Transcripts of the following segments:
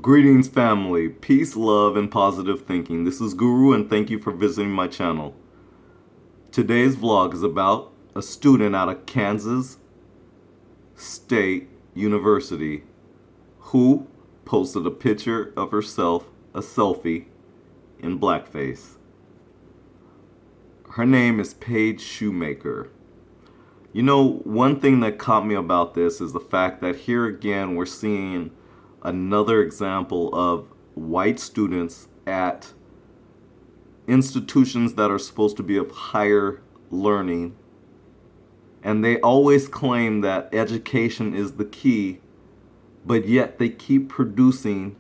Greetings, family. Peace, love, and positive thinking. This is Guru, and thank you for visiting my channel. Today's vlog is about a student out of Kansas State University who posted a picture of herself, a selfie, in blackface. Her name is Paige Shoemaker. You know, one thing that caught me about this is the fact that here again we're seeing another example of white students at institutions that are supposed to be of higher learning. And they always claim that education is the key, but yet they keep producing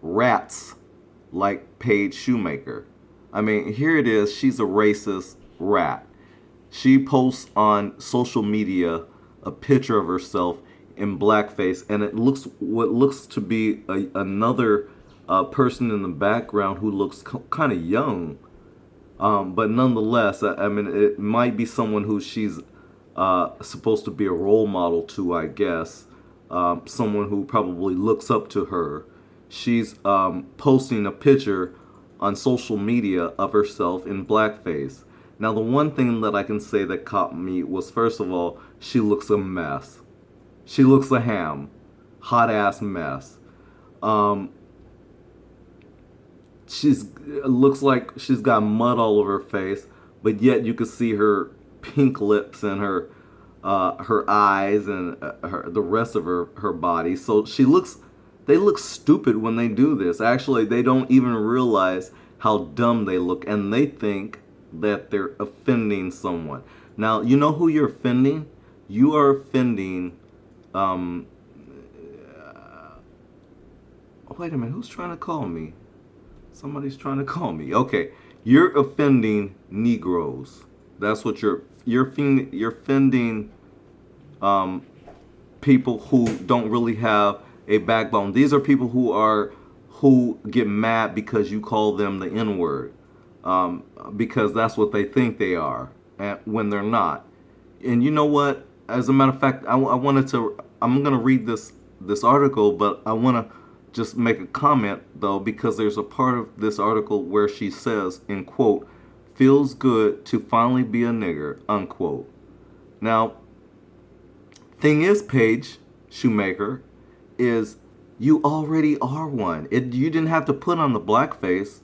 rats like Paige Shoemaker. I mean, here it is, she's a racist rat. She posts on social media a picture of herself in blackface, and it looks what looks to be another person in the background who looks kind of young, but nonetheless, I mean, it might be someone who she's supposed to be a role model to, I guess. Someone who probably looks up to her. She's posting a picture on social media of herself in blackface. Now, the one thing that I can say that caught me was, first of all, she looks a mess. She looks a ham. Hot ass mess. She's looks like she's got mud all over her face, but yet you can see her pink lips and her eyes and the rest of her body. So they look stupid when they do this. Actually, they don't even realize how dumb they look, and they think that they're offending someone. Now, you know who you're offending? You are offending, wait a minute, who's trying to call me? Somebody's trying to call me. Okay, you're offending Negroes. That's what you're offending people who don't really have a backbone. These are people who get mad because you call them the N-word, because that's what they think they are, and when they're not. And you know what? As a matter of fact, I'm gonna read this article, but I want to just make a comment though, because there's a part of this article where she says, in quote, "feels good to finally be a nigger," unquote. Now, thing is, Paige Shoemaker, is you already are one. You didn't have to put on the blackface,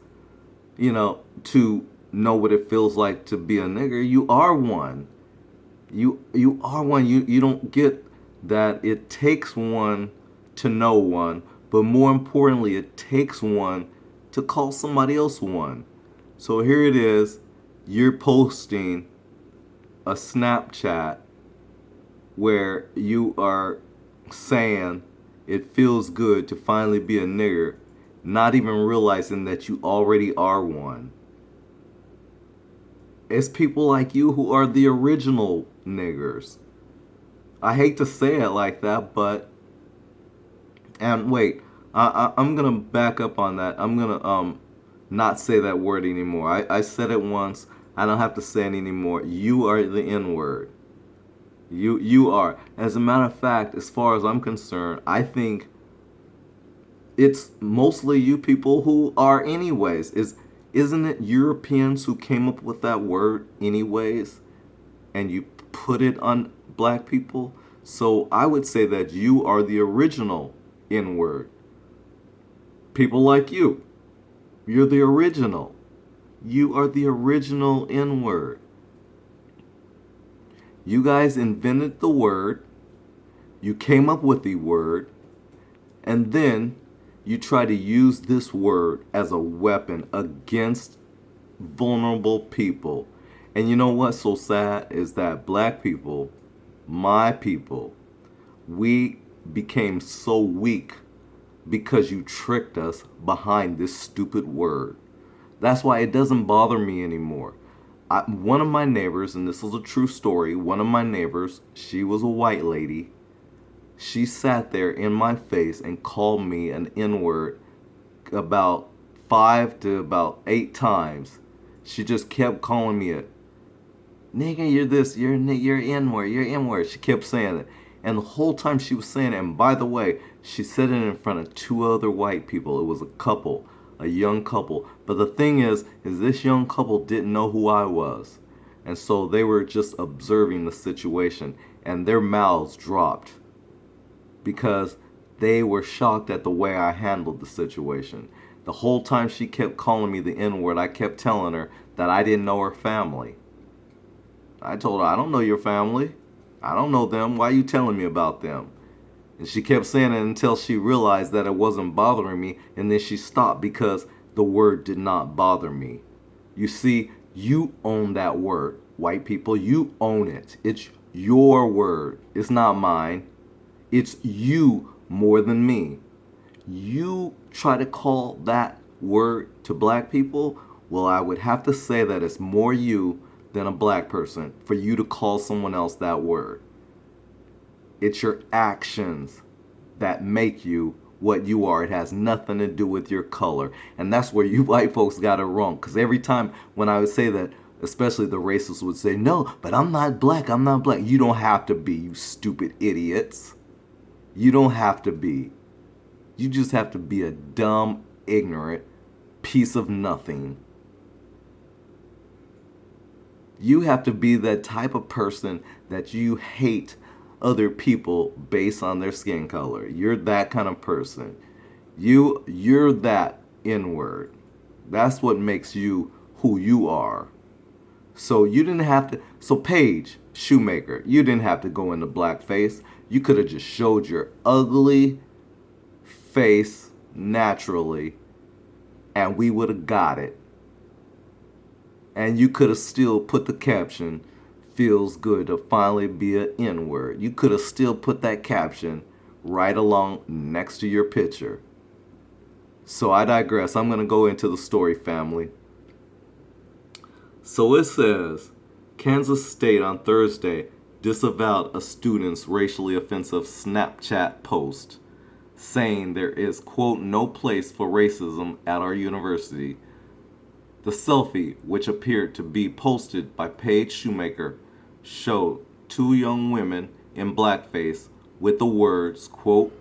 to know what it feels like to be a nigger. You are one. You are one. You don't get that it takes one to know one, but more importantly, it takes one to call somebody else one. So here it is. You're posting a Snapchat where you are saying it feels good to finally be a nigger, not even realizing that you already are one. It's people like you who are the original niggers. I hate to say it like that, but... And wait, I'm going to back up on that. I'm going to not say that word anymore. I said it once. I don't have to say it anymore. You are the N-word. You are. As a matter of fact, as far as I'm concerned, I think it's mostly you people who are anyways. Isn't it Europeans who came up with that word anyways? And you put it on black people? So I would say that you are the original N-word. People like you. You're the original. You are the original N-word. You guys invented the word, you came up with the word, and then you try to use this word as a weapon against vulnerable people. And you know what's so sad is that black people, my people, we became so weak because you tricked us behind this stupid word. That's why it doesn't bother me anymore. One of my neighbors, and this is a true story, one of my neighbors, she was a white lady. She sat there in my face and called me an N-word about 5 to about 8 times. She just kept calling me a nigga, you're this, you're N-word, you're N-word. She kept saying it. And the whole time she was saying it, and by the way, she said it in front of two other white people. It was a couple, a young couple. But the thing is this young couple didn't know who I was. And so they were just observing the situation, and their mouths dropped because they were shocked at the way I handled the situation. The whole time she kept calling me the N-word, I kept telling her that I didn't know her family. I told her, I don't know your family. I don't know them. Why are you telling me about them? And she kept saying it until she realized that it wasn't bothering me, and then she stopped because the word did not bother me. You see, you own that word, white people. You own it. It's your word. It's not mine. It's you more than me. You try to call that word to black people, well, I would have to say that it's more you than a black person for you to call someone else that word. It's your actions that make you what you are. It has nothing to do with your color. And that's where you white folks got it wrong. Because every time when I would say that, especially the racists would say, no, but I'm not black. I'm not black. You don't have to be, you stupid idiots. You don't have to be. You just have to be a dumb, ignorant piece of nothing. You have to be that type of person that you hate other people based on their skin color. You're that kind of person. You're that N-word. That's what makes you who you are. So you didn't have to. So Paige Shoemaker, you didn't have to go into blackface. You could have just showed your ugly face naturally, and we would have got it. And you could have still put the caption, feels good to finally be an N-word. You could have still put that caption right along next to your picture. So I digress. I'm going to go into the story, family. So it says, Kansas State on Thursday disavowed a student's racially offensive Snapchat post, saying there is, quote, no place for racism at our university. The selfie, which appeared to be posted by Paige Shoemaker, showed two young women in blackface with the words, quote,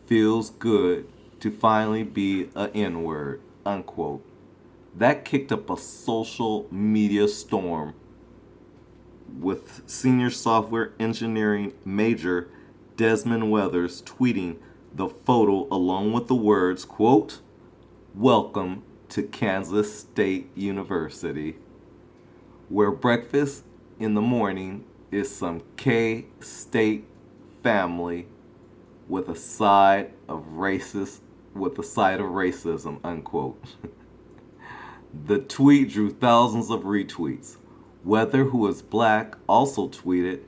feels good to finally be a N-word, unquote. That kicked up a social media storm, with senior software engineering major Desmond Weathers tweeting the photo along with the words, quote, welcome to Kansas State University, where breakfast in the morning is some K-State family with a side of racism, unquote. The tweet drew thousands of retweets. Weather, who is black, also tweeted,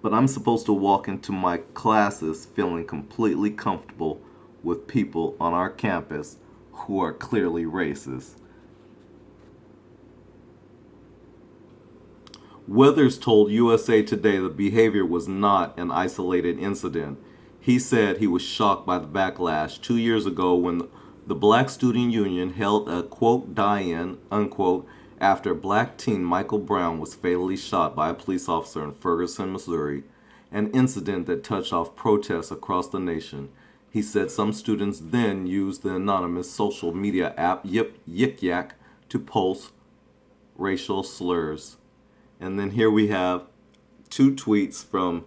but I'm supposed to walk into my classes feeling completely comfortable with people on our campus who are clearly racist. Weathers told USA Today the behavior was not an isolated incident. He said he was shocked by the backlash 2 years ago when the Black Student Union held a, quote, die-in, unquote, after black teen Michael Brown was fatally shot by a police officer in Ferguson, Missouri, an incident that touched off protests across the nation. He said some students then used the anonymous social media app Yik Yak to post racial slurs. And then here we have two tweets from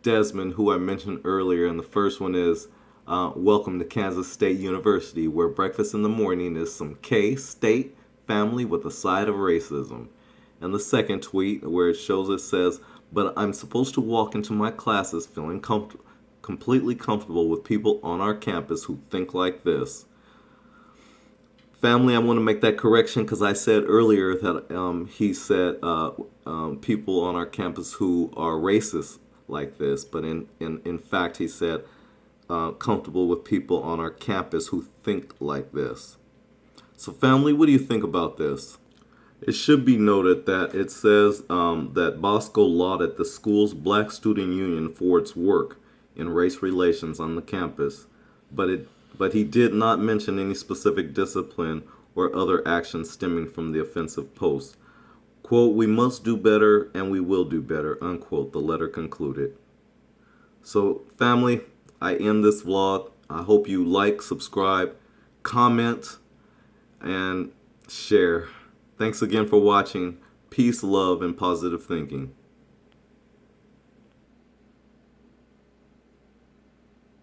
Desmond, who I mentioned earlier. And the first one is, welcome to Kansas State University, where breakfast in the morning is some K-State family with a side of racism. And the second tweet, where it shows, it says, but I'm supposed to walk into my classes feeling completely comfortable with people on our campus who think like this. Family, I want to make that correction because I said earlier that he said people on our campus who are racist like this, but in fact he said comfortable with people on our campus who think like this. So family, what do you think about this? It should be noted that it says that Bosco lauded the school's Black Student Union for its work in race relations on the campus, but he did not mention any specific discipline or other actions stemming from the offensive post. Quote, we must do better and we will do better, unquote, the letter concluded. So, family, I end this vlog. I hope you like, subscribe, comment, and share. Thanks again for watching. Peace, love, and positive thinking.